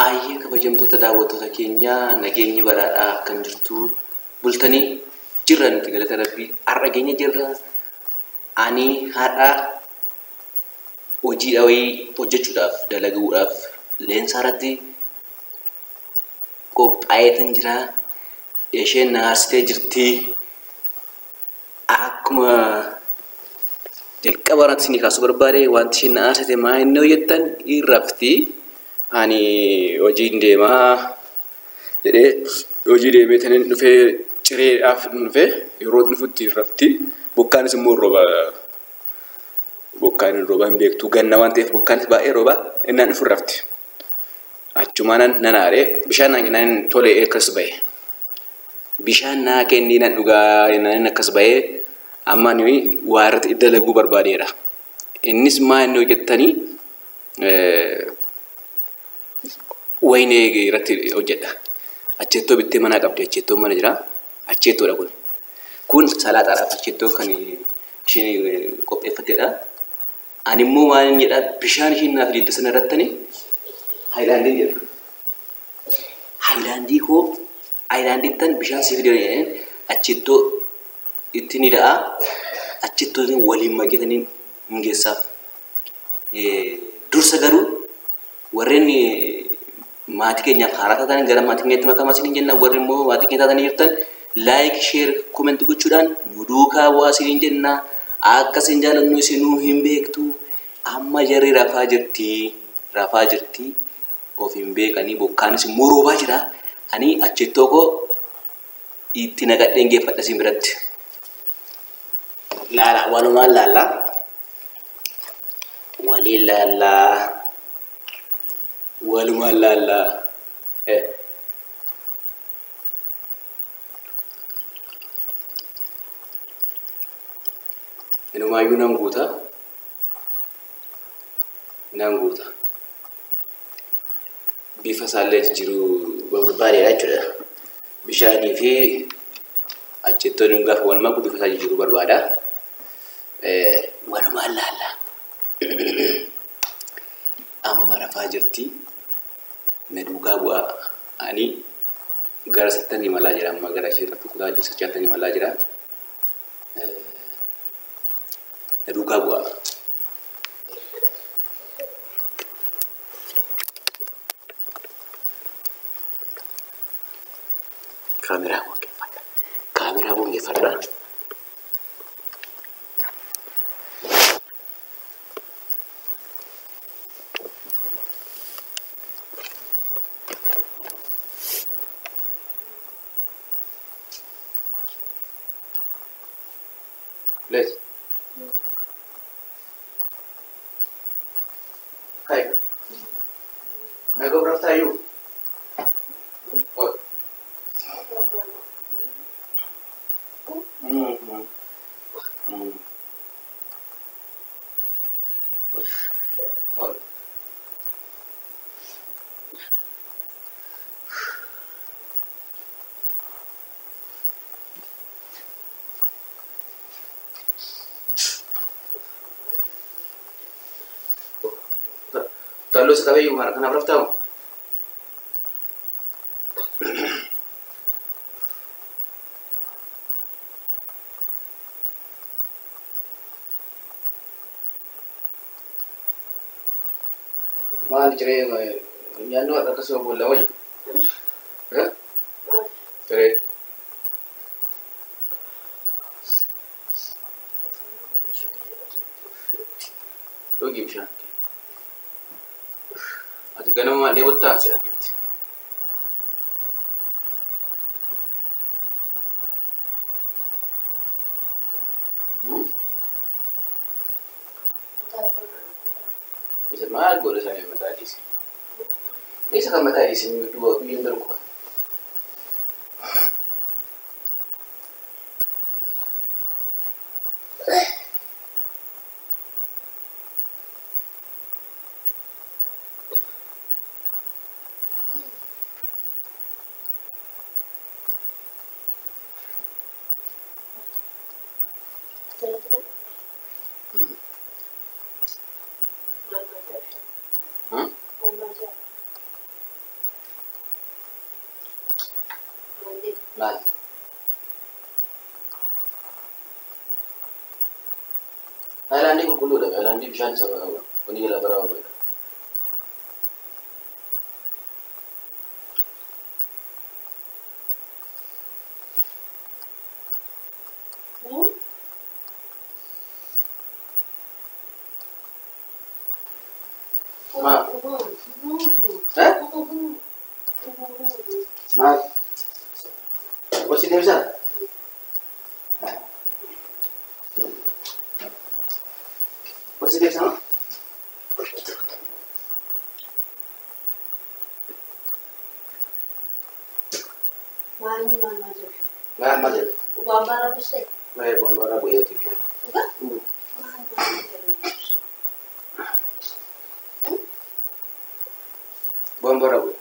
Ayyee kabajamtoota daawwattoota keenyaa nageenyi badhaadhaa akkam jirtu bultanii jirran itti galata rabbii har'a geenya jirra. Ani har'a hojii dhawii hojjechuudhaaf dalaguudhaaf leensa irratti qophaa'eetan jira. Isheen naarsitee jirti. Akkuma jalqaba irratti isinii kaasuu barbaade wanti isheen naarsite maa inni hojjettan irrafti. Ani hojii deemaa jedhee hojii deemee tanin dhufee cireedhaaf dhufee yeroo dhufutti irrafti. Bokkaanis immoo bokkaan rooba hin beektu ganna waan ta'eef bokkaanis baay'ee rooba innaan dhufu irrafti. Achumaan nan aaree bishaan naan tole akkas ba'e. Bishaan naa kennii nan dhugaa innaan akkas ba'e amma ni waa irratti dalaguu barbaadeera. Innis maa inni hojjettanii wayne irratti hojjedha. Acheettoo bittee manaa qabdi. Acheettoon mana jira. Acheettoodha kun. Kun salaaxaadhaaf acheettoo kan isheen qopheeffatedha. Ani immoo maal jedha bishaan isheen naaf didda sana irrattani haayilaandii jedha. Haayilaandiittan bishaan siif jedhanii acheettoo itti ni da'a. Acheettoo waliin makeetanii hin geessaaf. Dursa garuu warreen maatii keenyaaf haaraa taatan gara maatii keenyaatti makamaa isin jenna. Warri immoo maatii keenya taatanii jirtan like, share, comment gochuudhaan nu duukaa bu'aa isin jenna. Akka isin jaalannu isinuu hin beektu. Amma jarri rafaa jirti. Of hin beekanii bokkaanis immoo roobaa jira. Ani acheettoo koo itti naqadheen geeffadha isin biratti. Laala walumaan laallaa. Waliin laallaa. Walumaan laallaa. Inumaayyuu nan guuta. Bifa isaallee jijjiiruu barbaadeedha jechuudha. Bishaanii fi acheettoon gaafa wal maku bifa isaa jijjiiruu barbaada. Walumaan laallaa. Amma rafaa jirti. Na duukaa bu'aa. Ani gara 60 malaa jira. Amma gara ishee irratti kutaa 60 malaa jira. Na duukaa bu'aa. Kaameraa bu'uufadha. Let's. Hi. Nago berapa tayu? What? What? Terlalu sekali Umar, kenapa tahu? Mal cerai, jangan ada kesel bola wajib. Cerai. Pergi bisa. Atau ganam lewat tak saya gitu. Bisa mal boleh saya mata di sini. Ini sekarang mata di sini dua yang berkuat. Maaltu? Haayilaandii qulqulluudha. Haayilaandii bishaan isa wanni jala barbaada. Maal? Wasi deemsaa? Wasi deemsaa? Maal maal jedhu? Buambara buste. Buambara bu'ee hojii. Buambara bu'ee.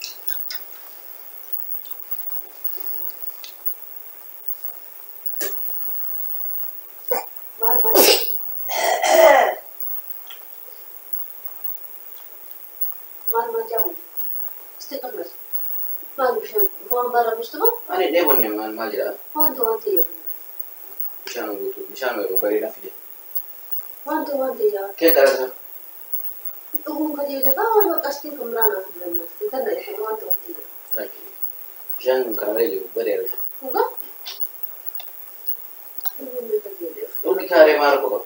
Buambara buste mo? Ani dee bonne maal jedhaa? Wanti ya. Bishaan guutuu bishaan bareedaa fide. Wanti ya. Kee qarasa? Dhugum kajeele baawwan qasti kumraan afurlammas. Kana ishee wanti ya. Bishaan kararee jiru bareeda bishaan. Uga? Dhugum kajeele. Dhugni kaaree maal qofa?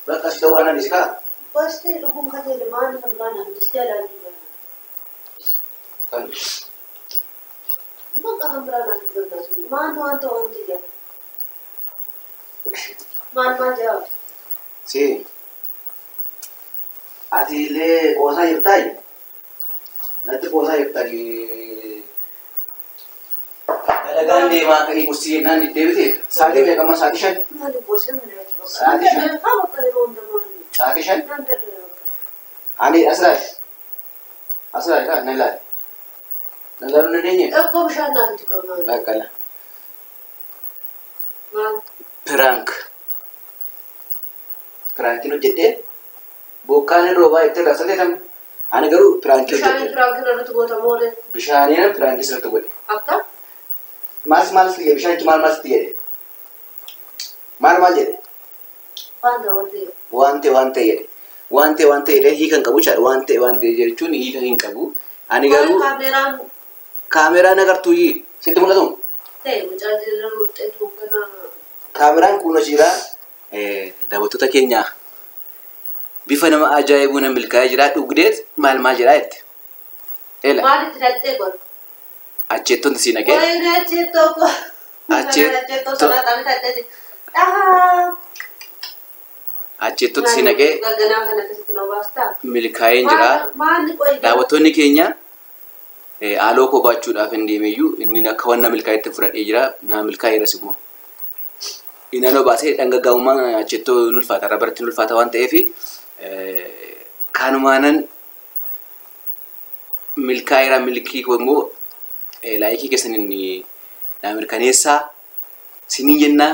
Bakka si ta'uu waan iskaa? Pasti dhugum kajeele maal kumraan afurdisti alaanii Kan bakka kumraan afurlammas. Maal wanti ya. Maal jawab? si ati illee qoosaa jirtaayi? Natti qoosaa jirtaayi. Dalagaan deemaa ka'ii kursii jennaan deddeebite sa'aatii meeqamma sa'aatii 5? Maal gosa mana jechuudha. Sa'aatii 5? Haa bakka yeroo hundumaa. Sa'aatii 5? Naan dadhabee. Ani asirraa kan nalaale. Nalaalu na deenye? Akkoo bishaan naaf itti qabamu. Baqqala. Maal? Piraankiin hojjedhee bokkaan irra roobaa itti raabsatee tam. Ani garuu piraankii hojjedhee. Bishaan irratti gootamoo Bishaaniin piraankiis irratti godhe. akka? Maal sitti jedhe? Bishaanichi maal sitti jedhe? Maal jedhe? Waan ta'e jedhe. Waan ta'e hiika hin qabu jechaadha. Waan ta'e jechuun hiika hin qabu. Ani garuu kaameraan agartuu sitti mul'atu? Mucaa jala ruuxeetu kana. Kaameraan kun hojiidhaa daawwattoota keenya bifa nama ajaa'ibuu nama milkaa'ee jira. Dhugdeet maal jedhaa jetti? Maalitti dhattee godhu? Acheettoon si naqee? Wayina acheettoo ko. Acheettoo salaataa bitadhate. Acheettoon si naqee ganaa kana keessatti na baastaa? milkaa'een jira. Daawwattoonni keenya haaloo koo baachuudhaaf hin deemeyyuu inni akka wanna milkaa'etti fudhadhee jira. Naa milkaa'eeras immoo. Inni aloo baasee dhangaggaa'ummaan acheettoo nulfaata irraa baratti nulfaata waan ta'eef kanumaanan milkaa'eera milkii koo immoo laayikii keessan inni naa mirkaneessaa siniin jennaa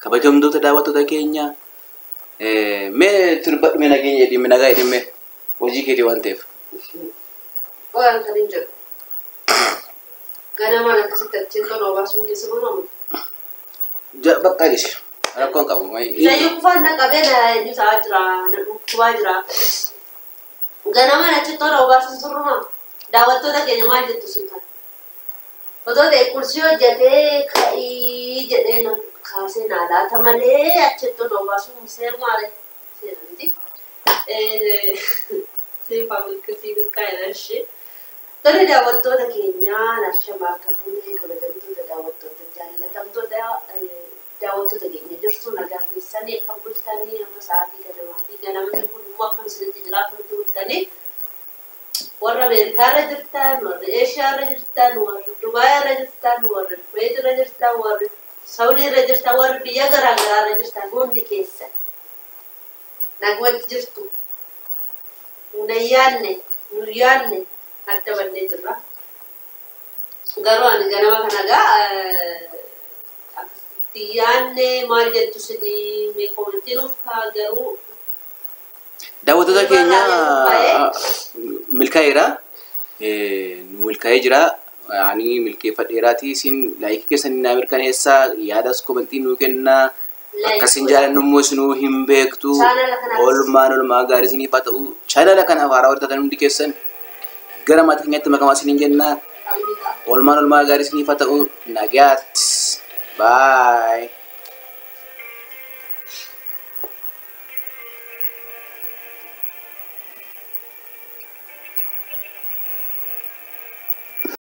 kabajamtoota daawwattoota keenya mee turbadhume nageenya dhimmi nagaa dhimme hojii keetii waan ta'eef. Waan kan hin jedhu. Ganamaan akkasitti acheettoo na baasuun keessa godhamu. Bakka dhisi rakkoon qabu. Zayyuu kufaan na qabee na dhiisaa jira, na dhukkubaa jira. Ganamaan acheettoo na baasuun surruma daawwattoota keenya maal jettu sun kana? Otoo ta'e kursii hojjetee ka'ii jedhee na kaasee na laata malee acheettoo na baasuun seerumaadha. Seera miti. Seefaa milkaa'eera ishee. Tole daawwattoota keenyaa Ashamaar Kafuulee kabajamtoota daawwattoota jaallatamtoota daawwattoota keenya jirtu nagaa keessanii akkam bultanii amma sa'aatii ganamaatii ganamni kun immoo akkam isinitti jiraatanii bultanii warra Ameerikaa irra jirtan warra Eeshiyaa irra jirtan warra Dubaay irra jirtan warra Kuweet irra jirtan warra Saawudii irra jirtan warra biyya garaagaraa irra jirtan hundi keessan nagumatti jirtu nu yaanne adda bannee jirra. garuu ani ganama kana yaanne maal jettu sinii mee komentii nuuf kaa garuu daawwattoota keenya milkaa'eera milkaa'ee jira ani milkeeffadheeraati isin laayikii keessanii naa mirkaneessaa yaadas komentii nuu kennaa akkasin jaalannu immoo isinuu hin beektu olmaa gaarii isiniif haa ta'u chaanala kanaaf haaraa wartaatan hundi keessan gara maatii keenyatti makamaa isiniin jenna olmaa gaarii isiniif haa ta'u nagaatti bye.